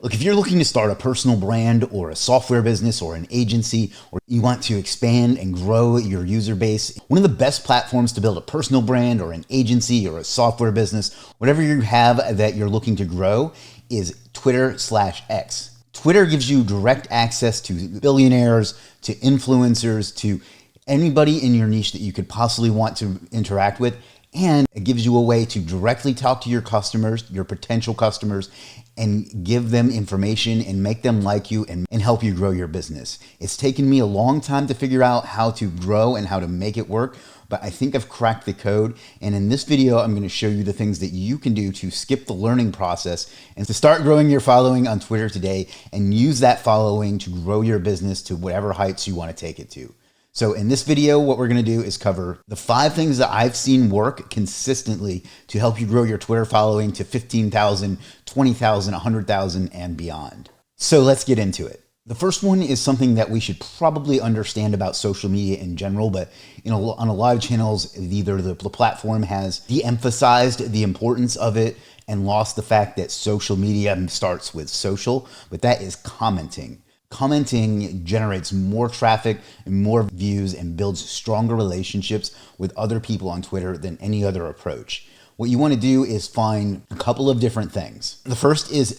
Look, if you're looking to start a personal brand or a software business or an agency, or you want to expand and grow your user base, one of the best platforms to build a personal brand or an agency or a software business, whatever you have that you're looking to grow, is Twitter/X. Twitter gives you direct access to billionaires, to influencers, to anybody in your niche that you could possibly want to interact with. And it gives you a way to directly talk to your customers, your potential customers, and give them information and make them like you and help you grow your business. It's taken me a long time to figure out how to grow and how to make it work, but I think I've cracked the code. And in this video, I'm going to show you the things that you can do to skip the learning process and to start growing your following on Twitter today and use that following to grow your business to whatever heights you want to take it to. So in this video, what we're going to do is cover the 5 things that I've seen work consistently to help you grow your Twitter following to 15,000, 20,000, 100,000 and beyond. So let's get into it. The first one is something that we should probably understand about social media in general, but on a lot of channels, either the platform has de-emphasized the importance of it and lost the fact that social media starts with social, but that is commenting. Commenting generates more traffic and more views and builds stronger relationships with other people on Twitter than any other approach. What you want to do is find a couple of different things. The first is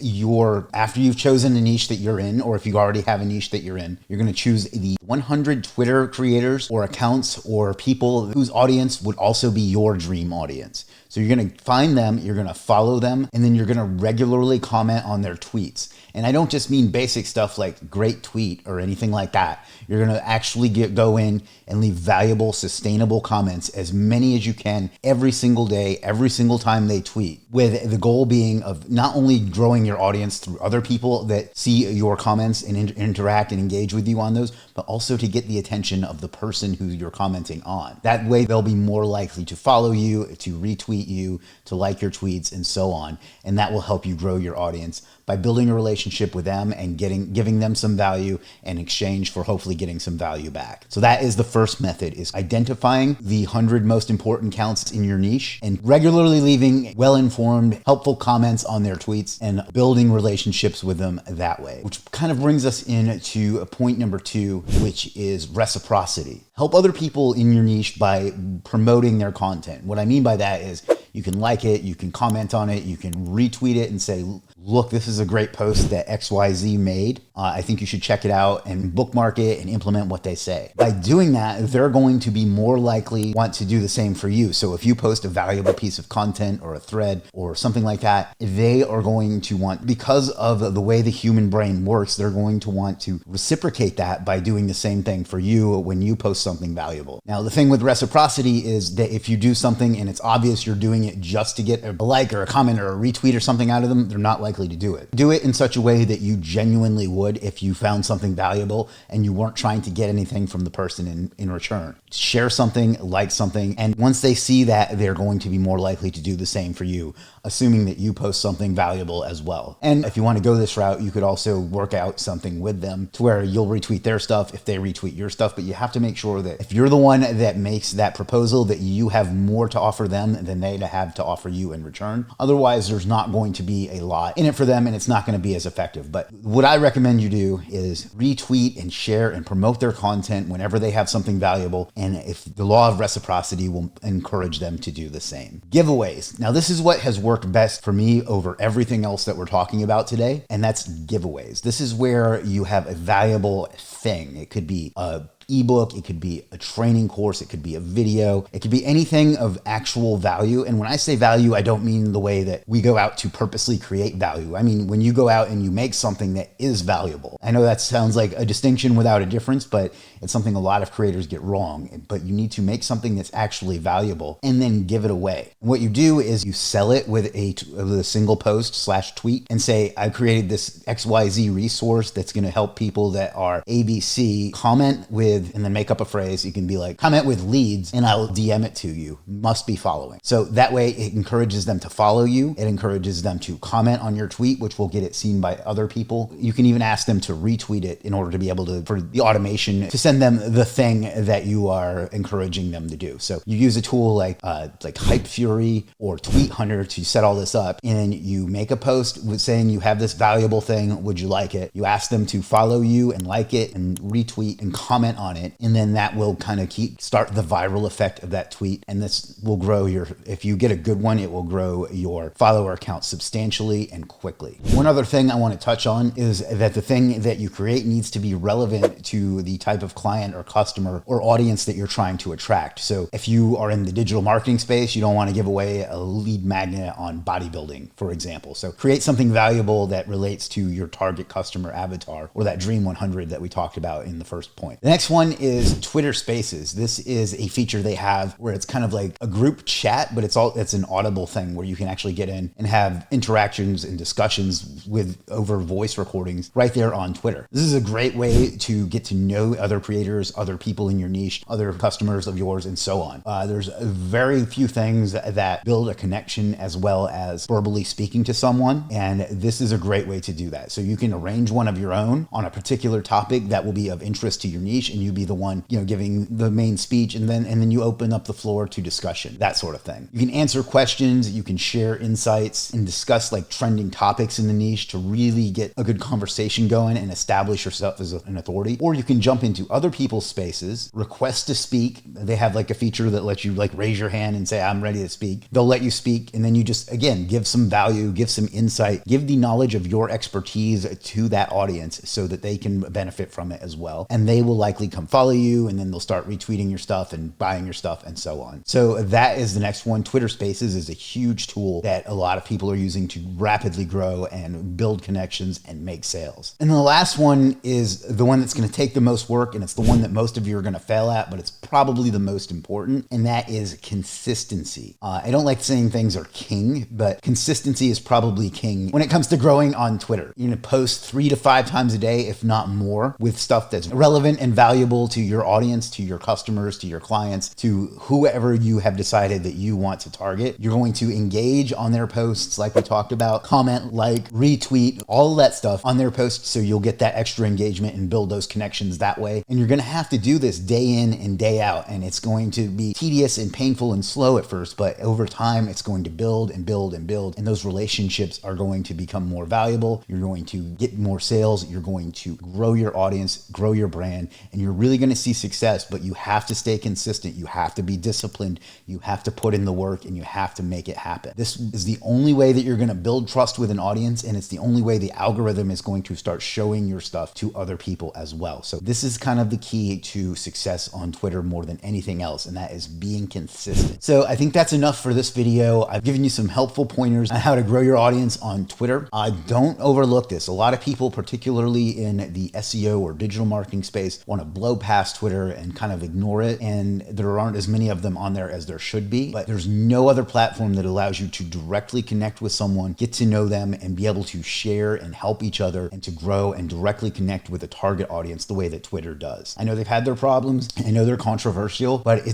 after you've chosen a niche that you're in, or if you already have a niche that you're in, you're going to choose the 100 Twitter creators or accounts or people whose audience would also be your dream audience. So you're going to find them, you're going to follow them, and then you're going to regularly comment on their tweets. And I don't just mean basic stuff like great tweet or anything like that. You're going to actually go in and leave valuable, sustainable comments, as many as you can, every single day, every single time they tweet, with the goal being of not only growing your audience through other people that see your comments and interact and engage with you on those, but also to get the attention of the person who you're commenting on. That way, they'll be more likely to follow you, to retweet you, to like your tweets, and so on. And that will help you grow your audience by building a relationship with them and giving them some value in exchange for hopefully getting some value back. So that is the first method, is identifying the 100 most important accounts in your niche and regularly leaving well-informed, helpful comments on their tweets and building relationships with them that way. Which kind of brings us into point number 2, which is reciprocity. Help other people in your niche by promoting their content. What I mean by that is you can like it, you can comment on it, you can retweet it and say, look, this is a great post that XYZ made. I think you should check it out and bookmark it and implement what they say. By doing that, they're going to be more likely want to do the same for you. So if you post a valuable piece of content or a thread or something like that, they are going to want, because of the way the human brain works, they're going to want to reciprocate that by doing the same thing for you when you post something valuable. Now, the thing with reciprocity is that if you do something and it's obvious you're doing it just to get a like or a comment or a retweet or something out of them, they're not likely to do it. Do it in such a way that you genuinely would if you found something valuable and you weren't trying to get anything from the person in return. Share something, like something, and once they see that, they're going to be more likely to do the same for you, assuming that you post something valuable as well. And if you want to go this route, you could also work out something with them to where you'll retweet their stuff if they retweet your stuff, but you have to make sure that if you're the one that makes that proposal, that you have more to offer them than they have to offer you in return. Otherwise, there's not going to be a lot in it for them and it's not going to be as effective. But what I recommend you do is retweet and share and promote their content whenever they have something valuable. And if the law of reciprocity will encourage them to do the same. Giveaways. Now, this is what has worked best for me over everything else that we're talking about today, and that's giveaways. This is where you have a valuable thing. It could be a ebook, it could be a training course, it could be a video, it could be anything of actual value. And when I say value, I don't mean the way that we go out to purposely create value. I mean, when you go out and you make something that is valuable. I know that sounds like a distinction without a difference, but it's something a lot of creators get wrong. But you need to make something that's actually valuable and then give it away. And what you do is you sell it with a single post / tweet and say, I created this XYZ resource that's going to help people that are ABC. Comment with with, and then make up a phrase. You can be like, comment with leads, and I'll DM it to you. Must be following. So that way it encourages them to follow you. It encourages them to comment on your tweet, which will get it seen by other people. You can even ask them to retweet it in order to be able to, for the automation, to send them the thing that you are encouraging them to do. So you use a tool like Hype Fury or Tweet Hunter to set all this up, and then you make a post with saying you have this valuable thing. Would you like it? You ask them to follow you and like it and retweet and comment on it, and then that will kind of start the viral effect of that tweet, and this will grow if you get a good one, it will grow your follower count substantially and quickly. One other thing I want to touch on is that the thing that you create needs to be relevant to the type of client or customer or audience that you're trying to attract. So if you are in the digital marketing space, you don't want to give away a lead magnet on bodybuilding, for example. So create something valuable that relates to your target customer avatar, or that Dream 100 that we talked about in the first point. The next one is Twitter Spaces. This is a feature they have where it's kind of like a group chat, but it's an audible thing where you can actually get in and have interactions and discussions over voice recordings right there on Twitter. This is a great way to get to know other creators, other people in your niche, other customers of yours, and so on. There's very few things that build a connection as well as verbally speaking to someone, and this is a great way to do that. So you can arrange one of your own on a particular topic that will be of interest to your niche, and you be the one, giving the main speech, and then you open up the floor to discussion, that sort of thing. You can answer questions, you can share insights, and discuss like trending topics in the niche to really get a good conversation going and establish yourself as an authority. Or you can jump into other people's spaces, request to speak. They have like a feature that lets you like raise your hand and say, I'm ready to speak. They'll let you speak, and then you just, again, give some value, give some insight, give the knowledge of your expertise to that audience so that they can benefit from it as well. And they will likely come follow you, and then they'll start retweeting your stuff and buying your stuff and so on. So that is the next one. Twitter Spaces is a huge tool that a lot of people are using to rapidly grow and build connections and make sales. And the last one is the one that's going to take the most work, and it's the one that most of you are going to fail at, but it's probably the most important, and that is consistency. I don't like saying things are king, but consistency is probably king when it comes to growing on Twitter. You're going to post 3 to 5 times a day, if not more, with stuff that's relevant and valuable to your audience, to your customers, to your clients, to whoever you have decided that you want to target. You're going to engage on their posts like we talked about, comment, like, retweet, all that stuff on their posts, so you'll get that extra engagement and build those connections that way. And you're going to have to do this day in and day out, and it's going to be tedious and painful and slow at first, but over time it's going to build and build and build, and those relationships are going to become more valuable. You're going to get more sales, you're going to grow your audience, grow your brand, and you're really going to see success. But you have to stay consistent, you have to be disciplined, you have to put in the work, and you have to make it happen. This is the only way that you're going to build trust with an audience, and it's the only way the algorithm is going to start showing your stuff to other people as well. So this is kind of the key to success on Twitter more than anything else, and that is being consistent. So I think that's enough for this video. I've given you some helpful pointers on how to grow your audience on Twitter. Don't overlook this. A lot of people, particularly in the SEO or digital marketing space, want to blow past Twitter and kind of ignore it, and there aren't as many of them on there as there should be. But there's no other platform that allows you to directly connect with someone, get to know them, and be able to share and help each other, and to grow and directly connect with a target audience the way that Twitter does. I know they've had their problems, I know they're controversial, but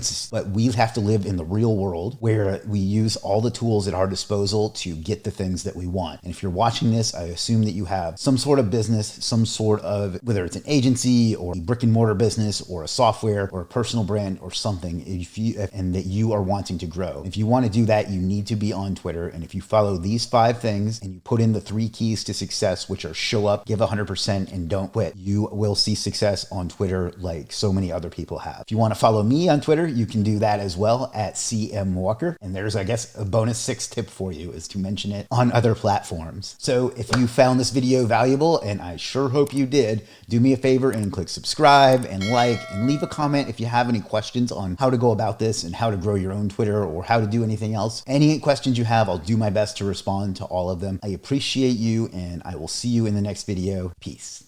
we have to live in the real world where we use all the tools at our disposal to get the things that we want. And if you're watching this, I assume that you have some sort of business, some sort of, whether it's an agency or a brick and mortar business or a software or a personal brand or something, and that you are wanting to grow. If you want to do that, you need to be on Twitter. And if you follow these 5 things and you put in the 3 keys to success, which are show up, give 100%, and don't quit, you will see success on Twitter like so many other people have. If you want to follow me on Twitter, you can do that as well at CM Walker. And there's, I guess, a bonus 6th tip for you is to mention it on other platforms. So if you found this video valuable, and I sure hope you did, do me a favor and click subscribe and like, and leave a comment if you have any questions on how to go about this and how to grow your own Twitter or how to do anything else. Any questions you have, I'll do my best to respond to all of them. I appreciate you, and I will see you in the next video. Peace.